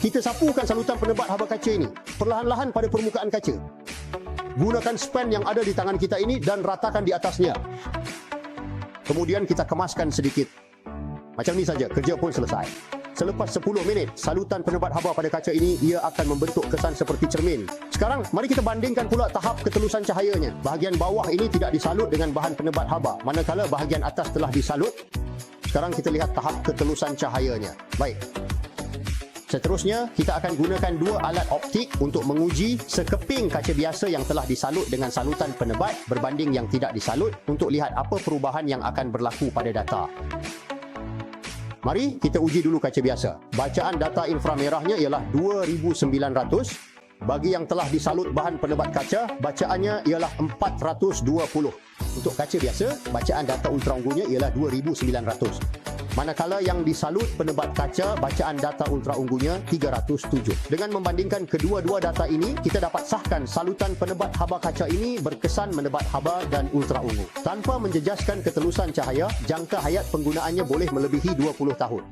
Kita sapukan salutan penebat haba kaca ini perlahan-lahan pada permukaan kaca. Gunakan span yang ada di tangan kita ini dan ratakan di atasnya. Kemudian kita kemaskan sedikit. Macam ni saja, kerja pun selesai. Selepas 10 minit, salutan penebat haba pada kaca ini, ia akan membentuk kesan seperti cermin. Sekarang, mari kita bandingkan pula tahap ketelusan cahayanya. Bahagian bawah ini tidak disalut dengan bahan penebat haba, manakala bahagian atas telah disalut. Sekarang kita lihat tahap ketelusan cahayanya. Baik. Seterusnya, kita akan gunakan dua alat optik untuk menguji sekeping kaca biasa yang telah disalut dengan salutan penebat berbanding yang tidak disalut untuk lihat apa perubahan yang akan berlaku pada data. Mari kita uji dulu kaca biasa. Bacaan data inframerahnya ialah 2900. Bagi yang telah disalut bahan penebat kaca, bacaannya ialah 420. Untuk kaca biasa, bacaan data ultraunggunya ialah 2900. Manakala yang disalut penebat kaca, bacaan data ultraunggunya 307. Dengan membandingkan kedua-dua data ini, kita dapat sahkan salutan penebat haba kaca ini berkesan menebat haba dan ultraungu. Tanpa menjejaskan ketelusan cahaya, jangka hayat penggunaannya boleh melebihi 20 tahun.